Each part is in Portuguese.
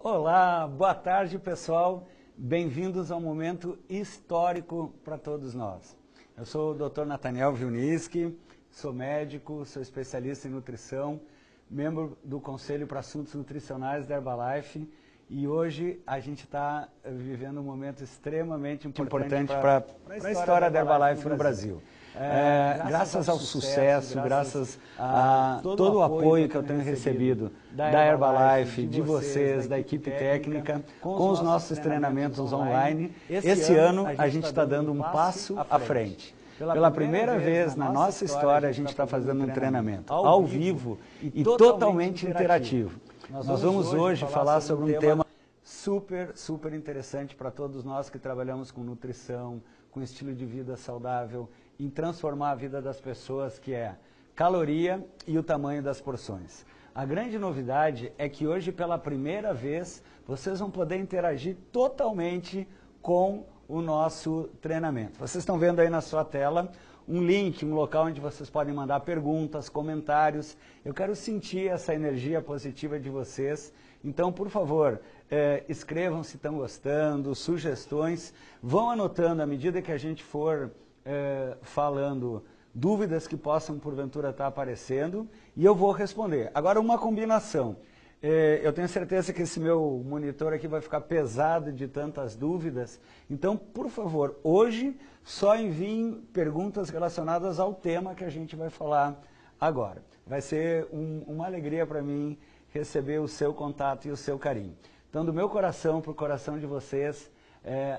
Olá, boa tarde pessoal, bem-vindos ao momento histórico para todos nós. Eu sou o Dr. Nathaniel Vilniski, sou médico, sou especialista em nutrição, membro do Conselho para Assuntos Nutricionais da Herbalife e hoje a gente está vivendo um momento extremamente importante para a história da Herbalife no Brasil. Graças ao sucesso, graças a todo o apoio que eu tenho recebido da Herbalife, de vocês, da equipe técnica, com os nossos treinamentos online, esse ano a gente está dando um passo à frente. Pela primeira vez na nossa história a gente está fazendo um treinamento ao vivo e totalmente interativo. Nós vamos hoje falar sobre um tema super interessante para todos nós que trabalhamos com nutrição, com estilo de vida saudável, em transformar a vida das pessoas, que é caloria e o tamanho das porções. A grande novidade é que hoje, pela primeira vez, vocês vão poder interagir totalmente com o nosso treinamento. Vocês estão vendo aí na sua tela um link, um local onde vocês podem mandar perguntas, comentários. Eu quero sentir essa energia positiva de vocês. Então, por favor, escrevam se estão gostando, sugestões. Vão anotando à medida que a gente for falando dúvidas que possam porventura estar aparecendo e eu vou responder. Agora uma combinação, eu tenho certeza que esse meu monitor aqui vai ficar pesado de tantas dúvidas, então por favor, hoje só enviem perguntas relacionadas ao tema que a gente vai falar agora. Vai ser uma alegria para mim receber o seu contato e o seu carinho. Então do meu coração para o coração de vocês,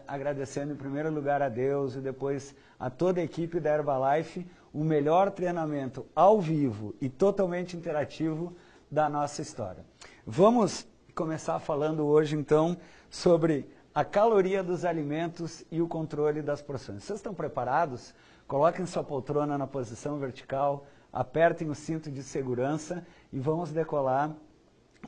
agradecendo em primeiro lugar a Deus e depois a toda a equipe da Herbalife, o melhor treinamento ao vivo e totalmente interativo da nossa história. Vamos começar falando hoje então sobre a caloria dos alimentos e o controle das porções. Vocês estão preparados? Coloquem sua poltrona na posição vertical, apertem o cinto de segurança e vamos decolar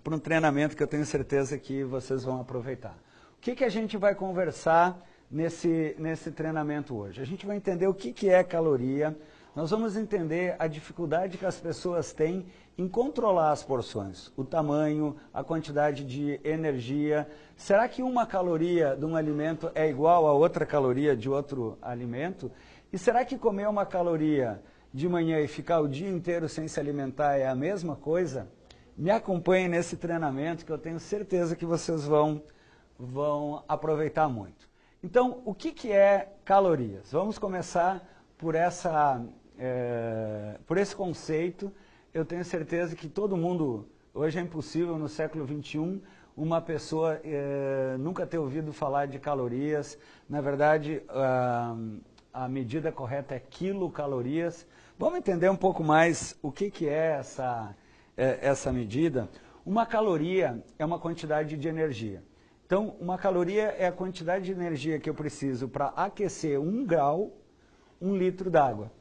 para um treinamento que eu tenho certeza que vocês vão aproveitar. O que a gente vai conversar nesse treinamento hoje? A gente vai entender o que é caloria, nós vamos entender a dificuldade que as pessoas têm em controlar as porções, o tamanho, a quantidade de energia. Será que uma caloria de um alimento é igual a outra caloria de outro alimento? E será que comer uma caloria de manhã e ficar o dia inteiro sem se alimentar é a mesma coisa? Me acompanhem nesse treinamento que eu tenho certeza que vocês vão aproveitar muito. Então, o que é calorias? Vamos começar por esse conceito. Eu tenho certeza que todo mundo, hoje é impossível no século XXI, uma pessoa nunca ter ouvido falar de calorias. Na verdade, a medida correta é quilocalorias. Vamos entender um pouco mais o que é essa medida. Uma caloria é uma quantidade de energia. Então, uma caloria é a quantidade de energia que eu preciso para aquecer 1 grau, 1 litro d'água.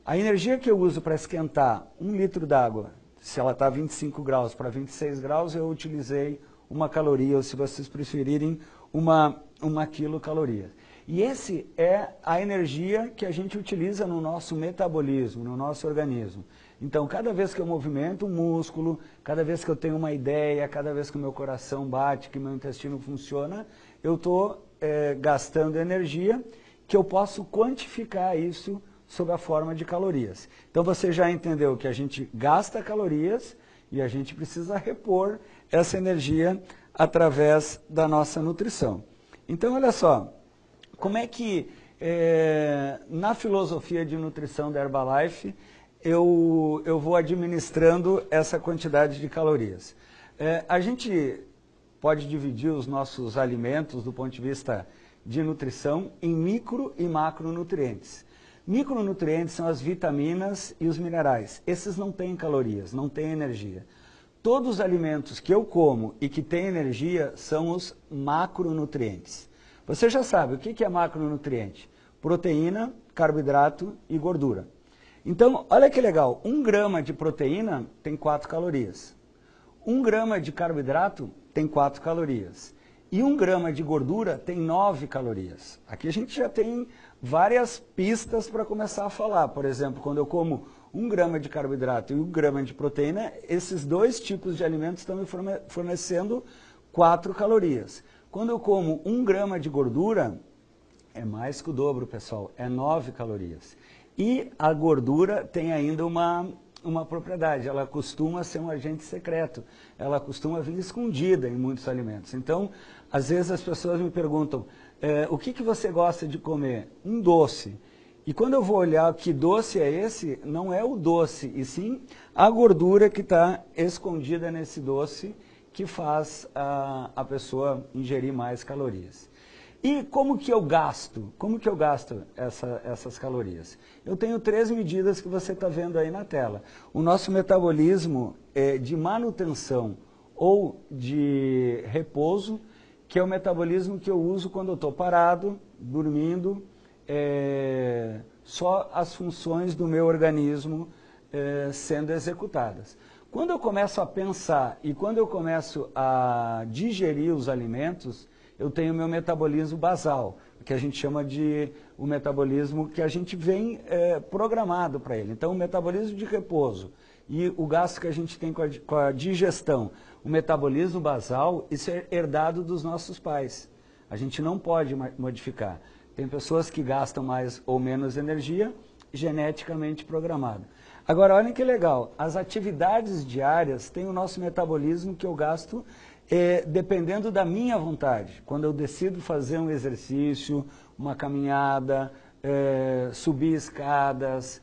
A energia que eu uso para esquentar 1 litro d'água, se ela está 25 graus para 26 graus, eu utilizei 1 caloria, ou se vocês preferirem, uma quilocaloria. E esse é a energia que a gente utiliza no nosso metabolismo, no nosso organismo. Então, cada vez que eu movimento o músculo, cada vez que eu tenho uma ideia, cada vez que o meu coração bate, que o meu intestino funciona, eu estou gastando energia, que eu posso quantificar isso sob a forma de calorias. Então, você já entendeu que a gente gasta calorias e a gente precisa repor essa energia através da nossa nutrição. Então, olha só, como é que na filosofia de nutrição da Herbalife eu vou administrando essa quantidade de calorias. A gente pode dividir os nossos alimentos do ponto de vista de nutrição em micro e macronutrientes. Micronutrientes são as vitaminas e os minerais. Esses não têm calorias, não têm energia. Todos os alimentos que eu como e que têm energia são os macronutrientes. Você já sabe o que é macronutriente? Proteína, carboidrato e gordura. Então, olha que legal, 1 grama de proteína tem 4 calorias. 1 grama de carboidrato tem 4 calorias. E 1 grama de gordura tem 9 calorias. Aqui a gente já tem várias pistas para começar a falar. Por exemplo, quando eu como 1 grama de carboidrato e 1 grama de proteína, esses dois tipos de alimentos estão me fornecendo 4 calorias. Quando eu como 1 grama de gordura, é mais que o dobro, pessoal, é 9 calorias. E a gordura tem ainda uma propriedade, ela costuma ser um agente secreto, ela costuma vir escondida em muitos alimentos. Então, às vezes as pessoas me perguntam, o que você gosta de comer? Um doce. E quando eu vou olhar que doce é esse, não é o doce, e sim a gordura que está escondida nesse doce, que faz a pessoa ingerir mais calorias. E como que eu gasto? Como que eu gasto essas calorias? Eu tenho 3 medidas que você está vendo aí na tela. O nosso metabolismo de manutenção ou de repouso, que é o metabolismo que eu uso quando eu estou parado, dormindo, só as funções do meu organismo sendo executadas. Quando eu começo a pensar e quando eu começo a digerir os alimentos, eu tenho o meu metabolismo basal, que a gente chama de o metabolismo que a gente vem programado para ele. Então, o metabolismo de repouso e o gasto que a gente tem com a digestão, o metabolismo basal, isso é herdado dos nossos pais. A gente não pode modificar. Tem pessoas que gastam mais ou menos energia, geneticamente programado. Agora, olhem que legal, as atividades diárias têm o nosso metabolismo que eu gasto dependendo da minha vontade. Quando eu decido fazer um exercício, uma caminhada, subir escadas,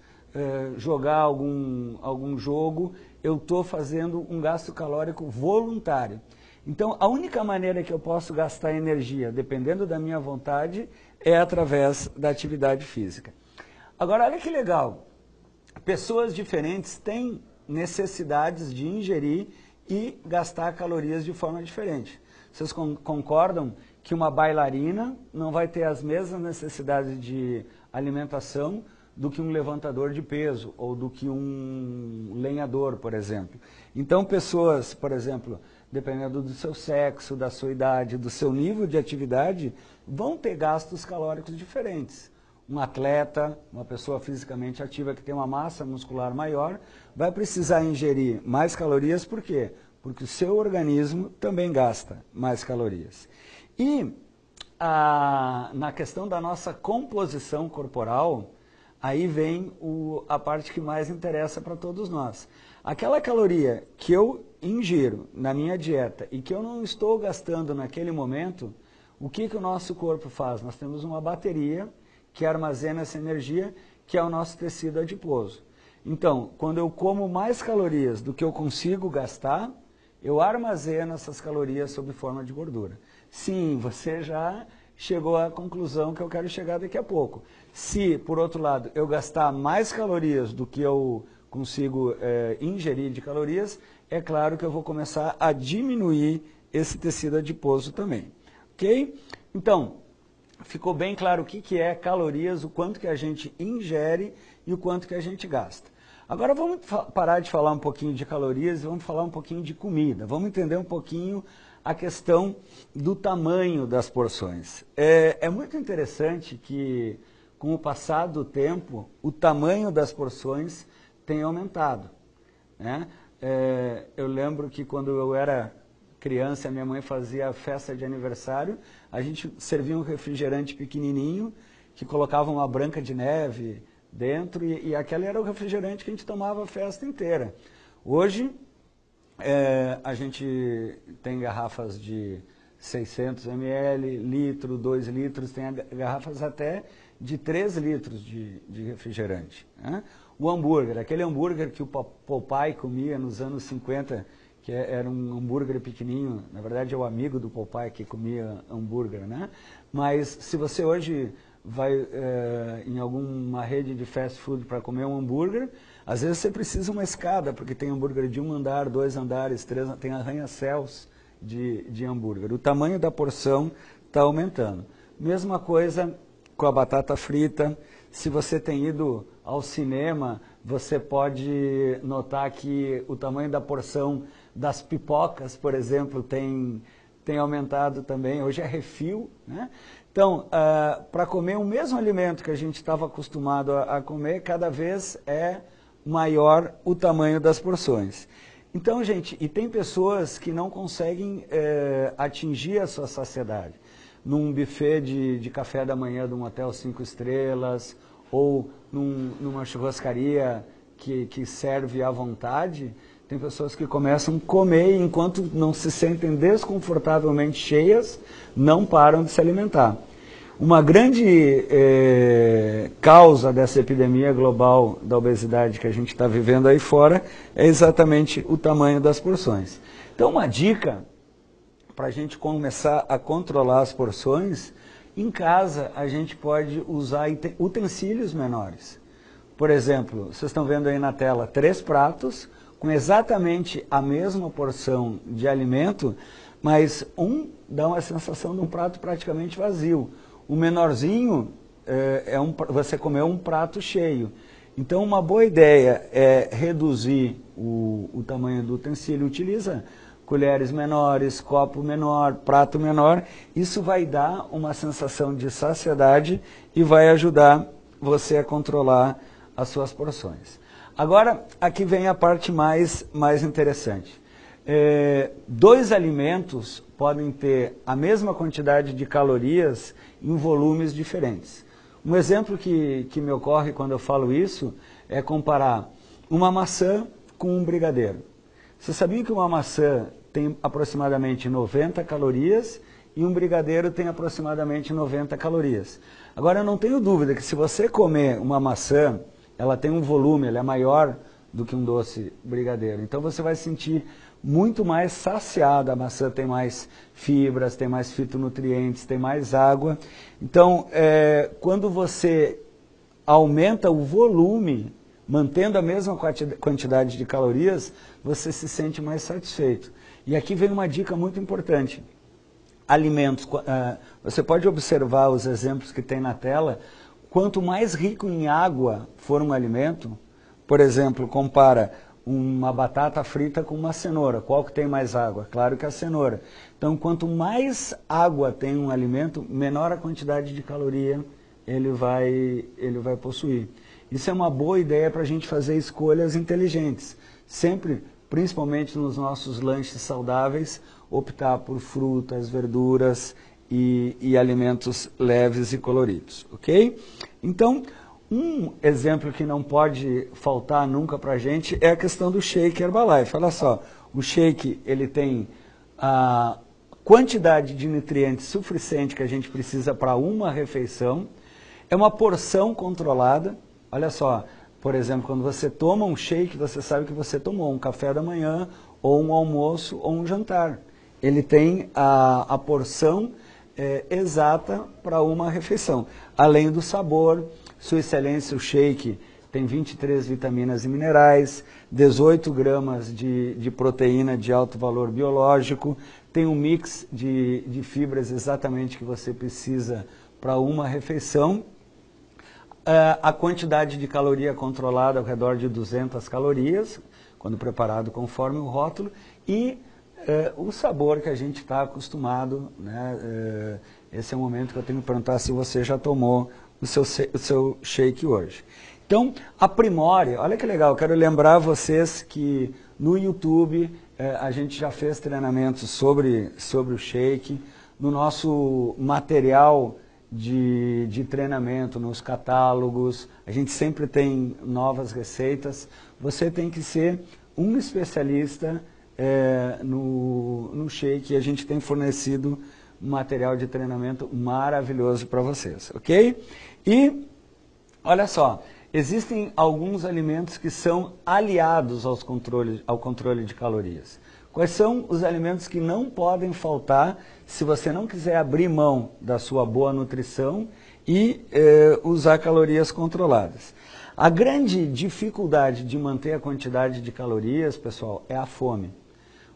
jogar algum jogo, eu estou fazendo um gasto calórico voluntário. Então, a única maneira que eu posso gastar energia, dependendo da minha vontade, é através da atividade física. Agora, olha que legal. Pessoas diferentes têm necessidades de ingerir e gastar calorias de forma diferente. Vocês concordam que uma bailarina não vai ter as mesmas necessidades de alimentação do que um levantador de peso ou do que um lenhador, por exemplo? Então, pessoas, por exemplo, dependendo do seu sexo, da sua idade, do seu nível de atividade, vão ter gastos calóricos diferentes. Um atleta, uma pessoa fisicamente ativa que tem uma massa muscular maior, vai precisar ingerir mais calorias, por quê? Porque o seu organismo também gasta mais calorias. E na questão da nossa composição corporal, aí vem a parte que mais interessa para todos nós. Aquela caloria que eu ingiro na minha dieta e que eu não estou gastando naquele momento, o que o nosso corpo faz? Nós temos uma bateria que armazena essa energia, que é o nosso tecido adiposo. Então, quando eu como mais calorias do que eu consigo gastar, eu armazeno essas calorias sob forma de gordura. Sim, você já chegou à conclusão que eu quero chegar daqui a pouco. Se, por outro lado, eu gastar mais calorias do que eu consigo ingerir de calorias, é claro que eu vou começar a diminuir esse tecido adiposo também. Ok? Então, ficou bem claro o que é calorias, o quanto que a gente ingere e o quanto que a gente gasta. Agora vamos parar de falar um pouquinho de calorias e vamos falar um pouquinho de comida. Vamos entender um pouquinho a questão do tamanho das porções. É muito interessante que, com o passar do tempo, o tamanho das porções tem aumentado, né? Eu lembro que quando eu era criança, minha mãe fazia festa de aniversário, a gente servia um refrigerante pequenininho, que colocava uma Branca de Neve dentro, e aquele era o refrigerante que a gente tomava a festa inteira. Hoje, a gente tem garrafas de 600 ml, litro, 2 litros, tem garrafas até de 3 litros de refrigerante, né? O hambúrguer, aquele hambúrguer que o Popeye comia nos anos 50, que era um hambúrguer pequenininho, na verdade é o amigo do Popeye que comia hambúrguer, né? Mas se você hoje vai em alguma rede de fast food para comer um hambúrguer, às vezes você precisa uma escada, porque tem hambúrguer de 1 andar, 2 andares, 3, tem arranha-céus de hambúrguer. O tamanho da porção está aumentando. Mesma coisa com a batata frita. Se você tem ido ao cinema, você pode notar que o tamanho da porção das pipocas, por exemplo, tem aumentado também. Hoje é refil, né? Então, para comer o mesmo alimento que a gente estava acostumado a comer, cada vez é maior o tamanho das porções. Então, gente, e tem pessoas que não conseguem atingir a sua saciedade. Num buffet de café da manhã de um hotel 5 estrelas, ou numa churrascaria que serve à vontade, tem pessoas que começam a comer e enquanto não se sentem desconfortavelmente cheias, não param de se alimentar. Uma grande causa dessa epidemia global da obesidade que a gente está vivendo aí fora é exatamente o tamanho das porções. Então, uma dica para a gente começar a controlar as porções, em casa a gente pode usar utensílios menores. Por exemplo, vocês estão vendo aí na tela 3 pratos com exatamente a mesma porção de alimento, mas um dá uma sensação de um prato praticamente vazio. O menorzinho, você comeu um prato cheio. Então, uma boa ideia é reduzir o tamanho do utensílio. Utiliza colheres menores, copo menor, prato menor. Isso vai dar uma sensação de saciedade e vai ajudar você a controlar as suas porções. Agora, aqui vem a parte mais interessante. 2 alimentos podem ter a mesma quantidade de calorias em volumes diferentes. Um exemplo que me ocorre quando eu falo isso é comparar uma maçã com um brigadeiro. Você sabia que uma maçã tem aproximadamente 90 calorias e um brigadeiro tem aproximadamente 90 calorias? Agora, eu não tenho dúvida que se você comer uma maçã, ela tem um volume, ela é maior do que um doce brigadeiro. Então você vai sentir muito mais saciada. A maçã tem mais fibras, tem mais fitonutrientes, tem mais água. Então, quando você aumenta o volume, mantendo a mesma quantidade de calorias, você se sente mais satisfeito. E aqui vem uma dica muito importante. Alimentos, você pode observar os exemplos que tem na tela. Quanto mais rico em água for um alimento, por exemplo, compara uma batata frita com uma cenoura. Qual que tem mais água? Claro que a cenoura. Então, quanto mais água tem um alimento, menor a quantidade de caloria ele vai possuir. Isso é uma boa ideia para a gente fazer escolhas inteligentes. Sempre, principalmente nos nossos lanches saudáveis, optar por frutas, verduras e alimentos leves e coloridos, ok? Então, um exemplo que não pode faltar nunca para a gente é a questão do shake Herbalife. Olha só, o shake ele tem a quantidade de nutrientes suficiente que a gente precisa para uma refeição, é uma porção controlada. Olha só, por exemplo, quando você toma um shake, você sabe que você tomou um café da manhã, ou um almoço, ou um jantar. Ele tem a porção exata para uma refeição, além do sabor. Sua Excelência, o shake tem 23 vitaminas e minerais, 18 gramas de proteína de alto valor biológico, tem um mix de fibras exatamente que você precisa para uma refeição. A quantidade de caloria controlada ao redor de 200 calorias, quando preparado conforme o rótulo, e o sabor que a gente está acostumado, né? Esse é o momento que eu tenho que perguntar se você já tomou o seu shake hoje. Então, aprimore. Olha que legal, quero lembrar vocês que no YouTube a gente já fez treinamentos sobre o shake, no nosso material de treinamento, nos catálogos, a gente sempre tem novas receitas. Você tem que ser um especialista no shake, e a gente tem fornecido um material de treinamento maravilhoso para vocês, ok? E, olha só, existem alguns alimentos que são aliados ao controle de calorias. Quais são os alimentos que não podem faltar se você não quiser abrir mão da sua boa nutrição e usar calorias controladas? A grande dificuldade de manter a quantidade de calorias, pessoal, é a fome.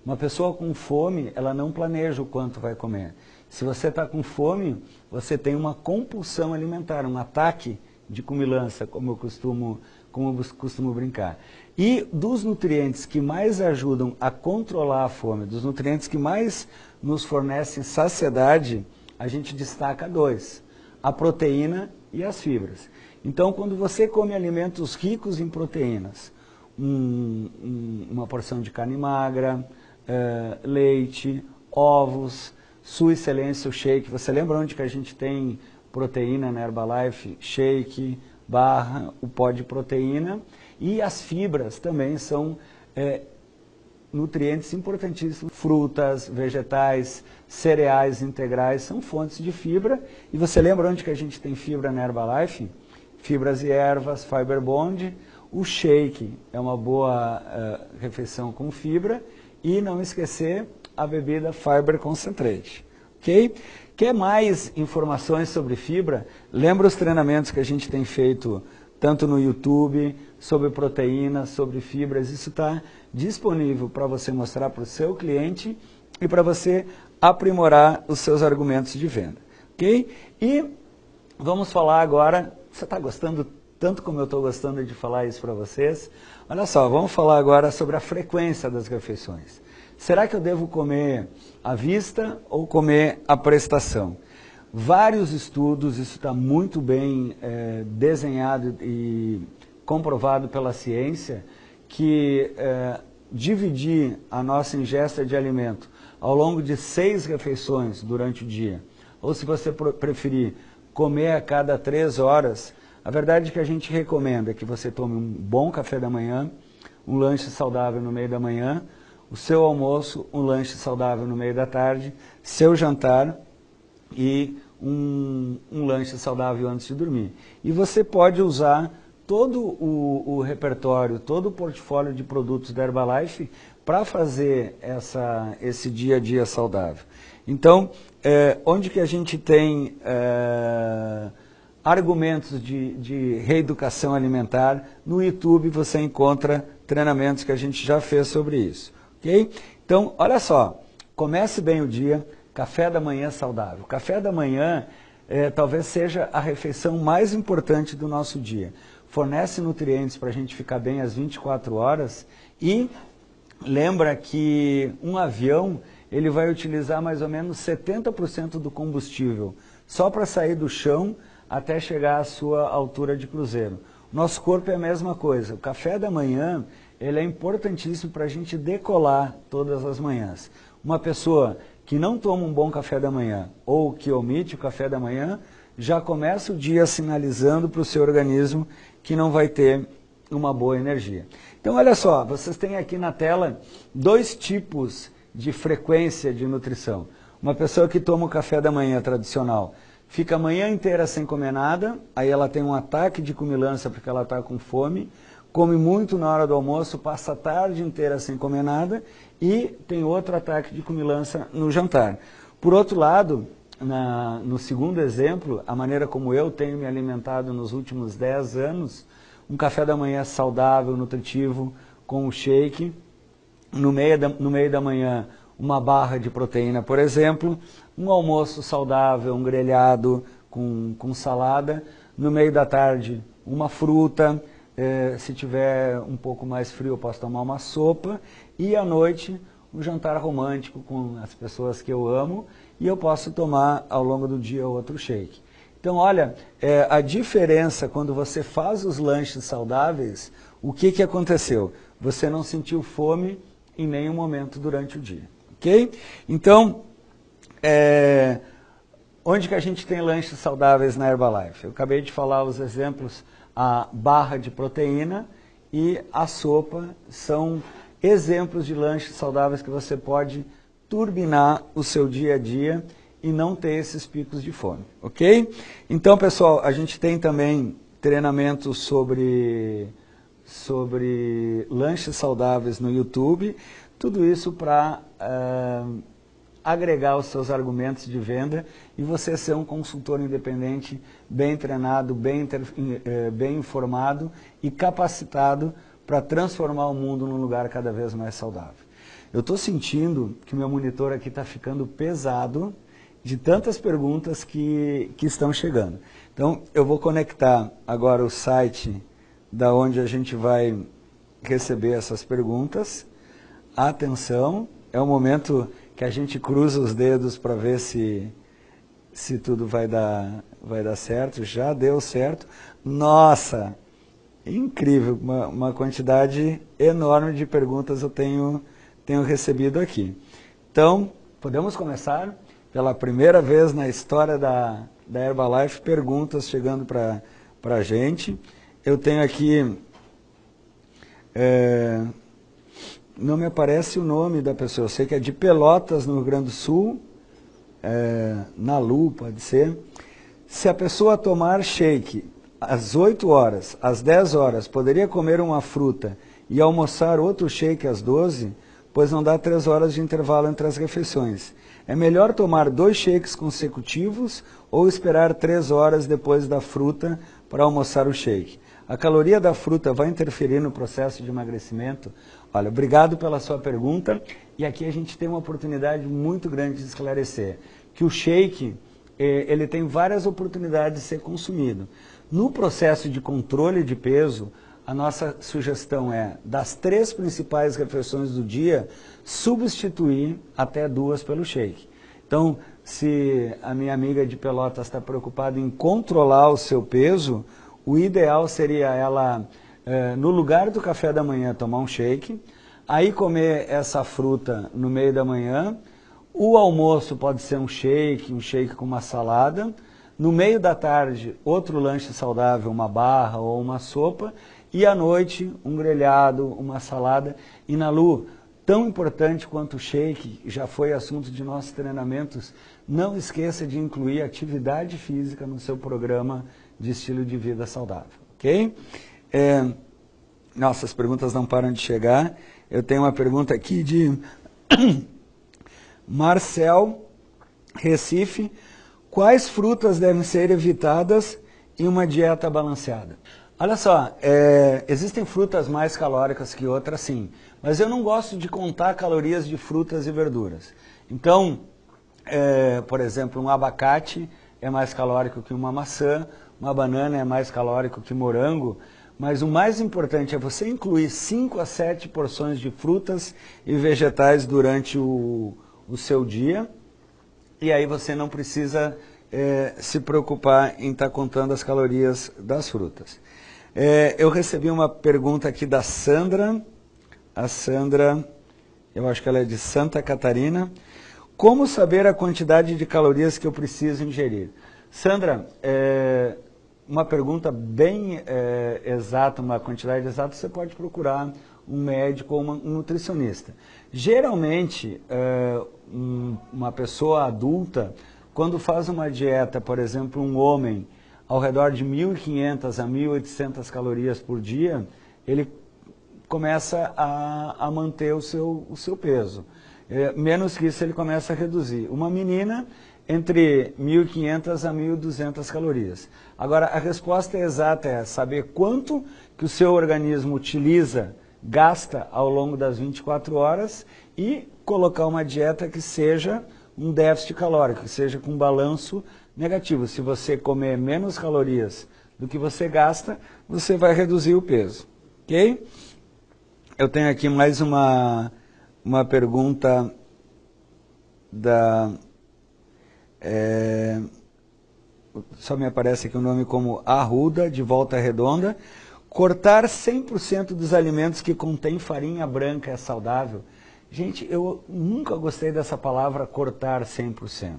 Uma pessoa com fome, ela não planeja o quanto vai comer. Se você está com fome, você tem uma compulsão alimentar, um ataque de comilança, como eu costumo brincar. E dos nutrientes que mais ajudam a controlar a fome, dos nutrientes que mais nos fornecem saciedade, a gente destaca 2, a proteína e as fibras. Então, quando você come alimentos ricos em proteínas, uma porção de carne magra, leite, ovos, sua excelência o shake. Você lembra onde que a gente tem proteína na Herbalife? Shake, barra, o pó de proteína. E as fibras também são nutrientes importantíssimos. Frutas, vegetais, cereais integrais são fontes de fibra. E você lembra onde que a gente tem fibra na Herbalife? Fibras e ervas, Fiber Bond. O shake é uma boa refeição com fibra. E não esquecer a bebida Fiber Concentrate. Ok? Quer mais informações sobre fibra? Lembra os treinamentos que a gente tem feito tanto no YouTube, sobre proteínas, sobre fibras. Isso está disponível para você mostrar para o seu cliente e para você aprimorar os seus argumentos de venda. Ok? E vamos falar agora, você está gostando tanto como eu estou gostando de falar isso para vocês? Olha só, vamos falar agora sobre a frequência das refeições. Será que eu devo comer à vista ou comer à prestação? Vários estudos, isso está muito bem desenhado e comprovado pela ciência, que dividir a nossa ingesta de alimento ao longo de 6 refeições durante o dia, ou se você preferir comer a cada 3 horas, a verdade é que a gente recomenda que você tome um bom café da manhã, um lanche saudável no meio da manhã, o seu almoço, um lanche saudável no meio da tarde, seu jantar e um lanche saudável antes de dormir. E você pode usar todo o repertório, todo o portfólio de produtos da Herbalife para fazer esse dia a dia saudável. Então, onde que a gente tem argumentos de reeducação alimentar, no YouTube você encontra treinamentos que a gente já fez sobre isso. Okay? Então, olha só, comece bem o dia, café da manhã saudável. Café da manhã talvez seja a refeição mais importante do nosso dia. Fornece nutrientes para a gente ficar bem às 24 horas e lembra que um avião ele vai utilizar mais ou menos 70% do combustível só para sair do chão até chegar à sua altura de cruzeiro. Nosso corpo é a mesma coisa. O café da manhã ele é importantíssimo para a gente decolar todas as manhãs. Uma pessoa que não toma um bom café da manhã ou que omite o café da manhã, já começa o dia sinalizando para o seu organismo que não vai ter uma boa energia. Então, olha só, vocês têm aqui na tela 2 tipos de frequência de nutrição. Uma pessoa que toma o café da manhã tradicional, fica a manhã inteira sem comer nada, aí ela tem um ataque de comilança porque ela está com fome, come muito na hora do almoço, passa a tarde inteira sem comer nada e tem outro ataque de comilança no jantar. Por outro lado, no segundo exemplo, a maneira como eu tenho me alimentado nos últimos 10 anos, um café da manhã saudável, nutritivo, com um shake, no meio da manhã uma barra de proteína, por exemplo, um almoço saudável, um grelhado com salada, no meio da tarde uma fruta, se tiver um pouco mais frio eu posso tomar uma sopa, e à noite um jantar romântico com as pessoas que eu amo, e eu posso tomar ao longo do dia outro shake. Então, olha, a diferença quando você faz os lanches saudáveis, o que aconteceu? Você não sentiu fome em nenhum momento durante o dia, ok? Então, onde que a gente tem lanches saudáveis na Herbalife? Eu acabei de falar os exemplos, a barra de proteína e a sopa são exemplos de lanches saudáveis que você pode turbinar o seu dia a dia e não ter esses picos de fome, ok? Então, pessoal, a gente tem também treinamentos sobre lanches saudáveis no YouTube, tudo isso para agregar os seus argumentos de venda e você ser um consultor independente, bem treinado, bem informado e capacitado para transformar o mundo num lugar cada vez mais saudável. Eu estou sentindo que o meu monitor aqui está ficando pesado de tantas perguntas que estão chegando. Então, eu vou conectar agora o site da onde a gente vai receber essas perguntas. Atenção, é o momento que a gente cruza os dedos para ver se tudo vai dar certo. Já deu certo. Nossa, Incrível, uma quantidade enorme de perguntas eu tenho recebido aqui. Então, podemos começar? Pela primeira vez na história da Herbalife, perguntas chegando para a gente. Eu tenho aqui, não me aparece o nome da pessoa, eu sei que é de Pelotas, no Rio Grande do Sul, Nalu, pode ser. Se a pessoa tomar shake às 8 horas, às 10 horas, poderia comer uma fruta e almoçar outro shake às 12, pois não dá 3 horas de intervalo entre as refeições. É melhor tomar 2 shakes consecutivos ou esperar 3 horas depois da fruta para almoçar o shake? A caloria da fruta vai interferir no processo de emagrecimento? Olha, obrigado pela sua pergunta. E aqui a gente tem uma oportunidade muito grande de esclarecer que o shake, ele tem várias oportunidades de ser consumido. No processo de controle de peso, a nossa sugestão é, das 3 principais refeições do dia, substituir até 2 pelo shake. Então, se a minha amiga de Pelotas está preocupada em controlar o seu peso, o ideal seria ela, no lugar do café da manhã, tomar um shake, aí comer essa fruta no meio da manhã. O almoço pode ser um shake com uma salada. No meio da tarde, outro lanche saudável, uma barra ou uma sopa. E à noite, um grelhado, uma salada. E Nalu, tão importante quanto o shake, já foi assunto de nossos treinamentos, não esqueça de incluir atividade física no seu programa de estilo de vida saudável, ok? Nossa, as perguntas não param de chegar. Eu tenho uma pergunta aqui de Marcel, Recife. Quais frutas devem ser evitadas em uma dieta balanceada? Olha só, existem frutas mais calóricas que outras, sim. Mas eu não gosto de contar calorias de frutas e verduras. Então, por exemplo, um abacate é mais calórico que uma maçã, uma banana é mais calórico que morango, mas o mais importante é você incluir 5 a 7 porções de frutas e vegetais durante o seu dia, e aí você não precisa se preocupar em estar contando as calorias das frutas. Eu recebi uma pergunta aqui da Sandra. A Sandra, eu acho que ela é de Santa Catarina. Como saber a quantidade de calorias que eu preciso ingerir? Sandra, uma pergunta bem exata, uma quantidade exata, você pode procurar um médico ou um nutricionista. Geralmente, uma pessoa adulta, quando faz uma dieta, por exemplo, um homem, ao redor de 1.500 a 1.800 calorias por dia, ele começa a manter o seu peso. Menos que isso, ele começa a reduzir. Uma menina, entre 1.500 a 1.200 calorias. Agora, a resposta exata é saber quanto que o seu organismo gasta ao longo das 24 horas e colocar uma dieta que seja um déficit calórico, que seja com balanço negativo. Se você comer menos calorias do que você gasta, você vai reduzir o peso. Ok? Eu tenho aqui mais uma pergunta da... só me aparece aqui o nome como Arruda, de Volta Redonda. Cortar 100% dos alimentos que contêm farinha branca é saudável? Gente, eu nunca gostei dessa palavra cortar 100%.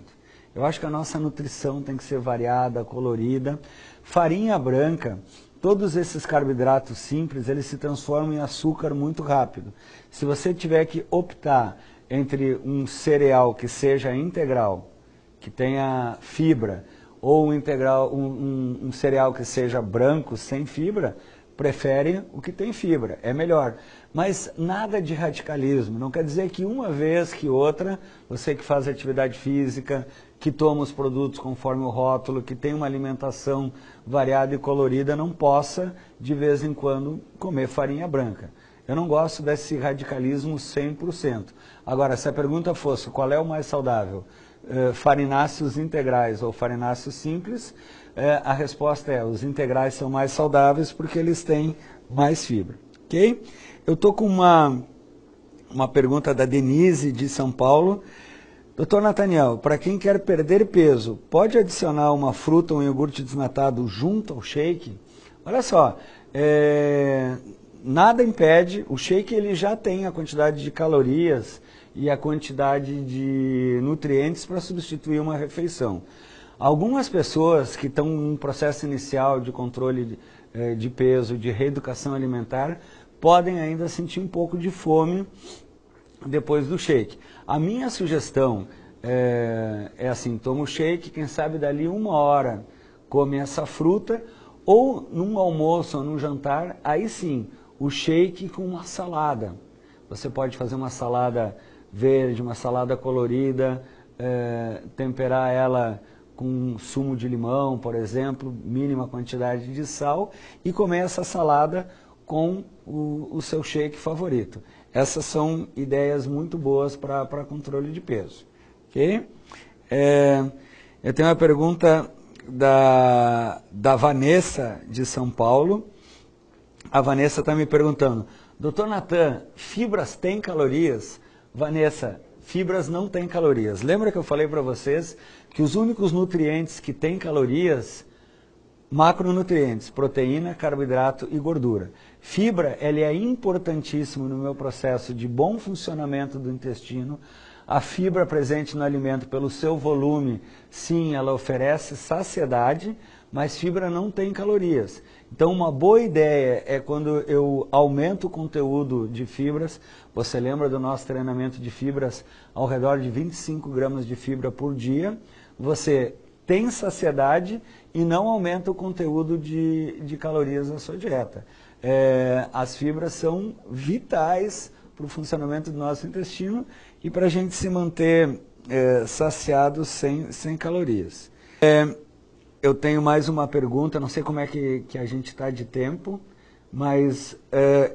Eu acho que a nossa nutrição tem que ser variada, colorida. Farinha branca, todos esses carboidratos simples, eles se transformam em açúcar muito rápido. Se você tiver que optar entre um cereal que seja integral, que tenha fibra, ou um cereal que seja branco, sem fibra, prefere o que tem fibra, é melhor. Mas nada de radicalismo, não quer dizer que uma vez que outra, você que faz atividade física, que toma os produtos conforme o rótulo, que tem uma alimentação variada e colorida, não possa, de vez em quando, comer farinha branca. Eu não gosto desse radicalismo 100%. Agora, se a pergunta fosse qual é o mais saudável, farináceos integrais ou farináceos simples, a resposta é, os integrais são mais saudáveis porque eles têm mais fibra. Ok? Eu estou com uma pergunta da Denise, de São Paulo. Doutor Nathaniel, para quem quer perder peso, pode adicionar uma fruta ou um iogurte desnatado junto ao shake? Olha só, nada impede, o shake ele já tem a quantidade de calorias e a quantidade de nutrientes para substituir uma refeição. Algumas pessoas que estão em um processo inicial de controle de peso, de reeducação alimentar, podem ainda sentir um pouco de fome depois do shake. A minha sugestão é assim, toma o shake, quem sabe dali 1 hora come essa fruta, ou num almoço ou num jantar, aí sim, o shake com uma salada. Você pode fazer uma salada verde, uma salada colorida, temperar ela com sumo de limão, por exemplo, mínima quantidade de sal, e comer essa salada com o seu shake favorito. Essas são ideias muito boas para controle de peso. Okay? Eu tenho uma pergunta da Vanessa, de São Paulo. A Vanessa está me perguntando, Dr. Natan, fibras têm calorias? Vanessa, fibras não têm calorias. Lembra que eu falei para vocês que os únicos nutrientes que têm calorias, macronutrientes, proteína, carboidrato e gordura. Fibra, ela é importantíssima no meu processo de bom funcionamento do intestino. A fibra presente no alimento, pelo seu volume, sim, ela oferece saciedade, mas fibra não tem calorias. Então, uma boa ideia é quando eu aumento o conteúdo de fibras. Você lembra do nosso treinamento de fibras ao redor de 25 gramas de fibra por dia? Você tem saciedade e não aumenta o conteúdo de calorias na sua dieta. As fibras são vitais para o funcionamento do nosso intestino e para a gente se manter saciado sem calorias. Eu tenho mais uma pergunta, não sei como é que a gente está de tempo, mas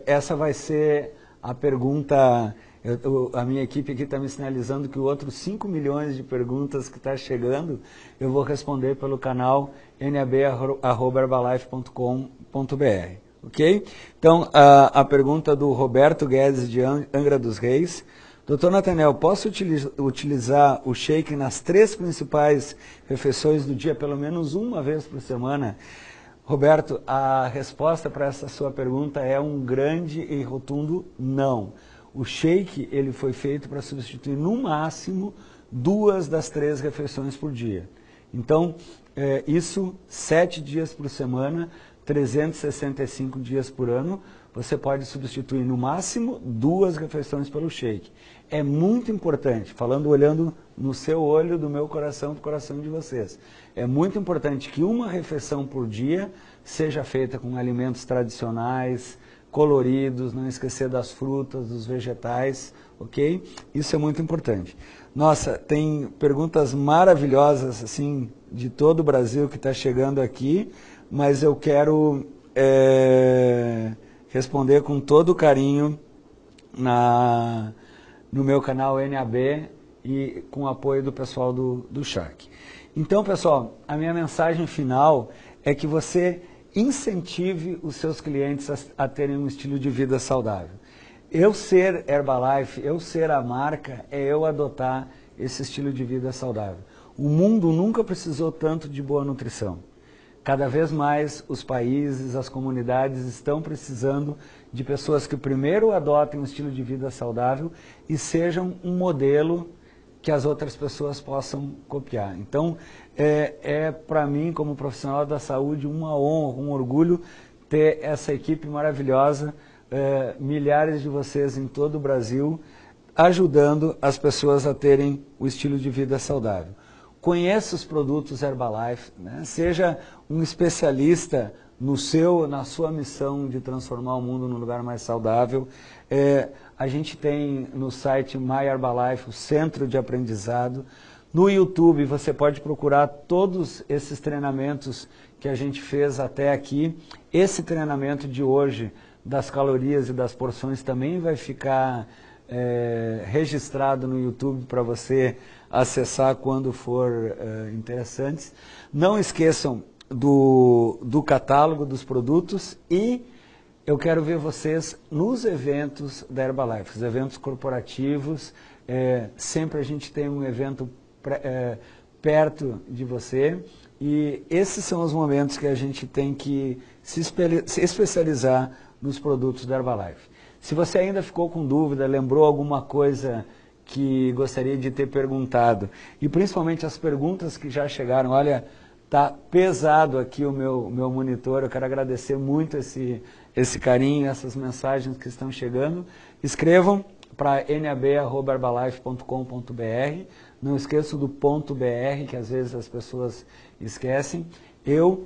essa vai ser a pergunta. A minha equipe aqui está me sinalizando que o outro 5 milhões de perguntas que está chegando, eu vou responder pelo canal nab@herbalife.com.br. Ok? Então, a pergunta do Roberto Guedes, de Angra dos Reis. Dr. Nathaniel, posso utilizar o shake nas 3 principais refeições do dia, pelo menos uma vez por semana? Roberto, a resposta para essa sua pergunta é um grande e rotundo não. O shake ele foi feito para substituir no máximo 2 das 3 refeições por dia. Então, isso 7 dias por semana, 365 dias por ano, você pode substituir no máximo 2 refeições pelo shake. É muito importante, olhando no seu olho, do meu coração, do coração de vocês. É muito importante que uma refeição por dia seja feita com alimentos tradicionais, coloridos, não esquecer das frutas, dos vegetais, ok? Isso é muito importante. Nossa, tem perguntas maravilhosas, assim, de todo o Brasil que está chegando aqui, mas eu quero responder com todo o carinho no meu canal NAB e com o apoio do pessoal do Shark. Então, pessoal, a minha mensagem final é que você incentive os seus clientes a terem um estilo de vida saudável. Eu ser Herbalife, eu ser a marca, é eu adotar esse estilo de vida saudável. O mundo nunca precisou tanto de boa nutrição. Cada vez mais os países, as comunidades estão precisando de pessoas que primeiro adotem um estilo de vida saudável e sejam um modelo que as outras pessoas possam copiar. Então, para mim, como profissional da saúde, uma honra, um orgulho ter essa equipe maravilhosa, milhares de vocês em todo o Brasil, ajudando as pessoas a terem o estilo de vida saudável. Conheça os produtos Herbalife, né? Seja um especialista na sua missão de transformar o mundo num lugar mais saudável. A gente tem no site My Herbalife o centro de aprendizado. No YouTube você pode procurar todos esses treinamentos que a gente fez até aqui. Esse treinamento de hoje das calorias e das porções também vai ficar registrado no YouTube para você acessar quando for interessante. Não esqueçam do catálogo dos produtos e eu quero ver vocês nos eventos da Herbalife, os eventos corporativos. Sempre a gente tem um evento perto de você, e esses são os momentos que a gente tem que se especializar nos produtos da Herbalife. Se você ainda ficou com dúvida, lembrou alguma coisa que gostaria de ter perguntado, e principalmente as perguntas que já chegaram, olha, tá pesado aqui o meu monitor, eu quero agradecer muito esse carinho, essas mensagens que estão chegando. Escrevam para nab@herbalife.com.br, não esqueçam do .br, que às vezes as pessoas esquecem. Eu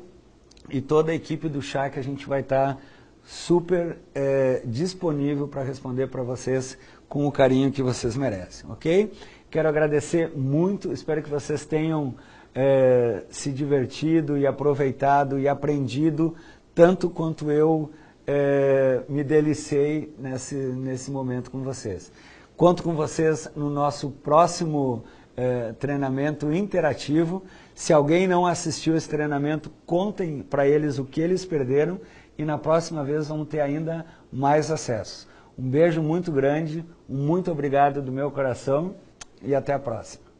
e toda a equipe do Chá, que a gente vai estar super disponível para responder para vocês com o carinho que vocês merecem, ok? Quero agradecer muito, espero que vocês tenham se divertido e aproveitado e aprendido tanto quanto eu me deliciei nesse momento com vocês. Conto com vocês no nosso próximo treinamento interativo. Se alguém não assistiu esse treinamento, contem para eles o que eles perderam e na próxima vez vamos ter ainda mais acesso. Um beijo muito grande, muito obrigado do meu coração e até a próxima.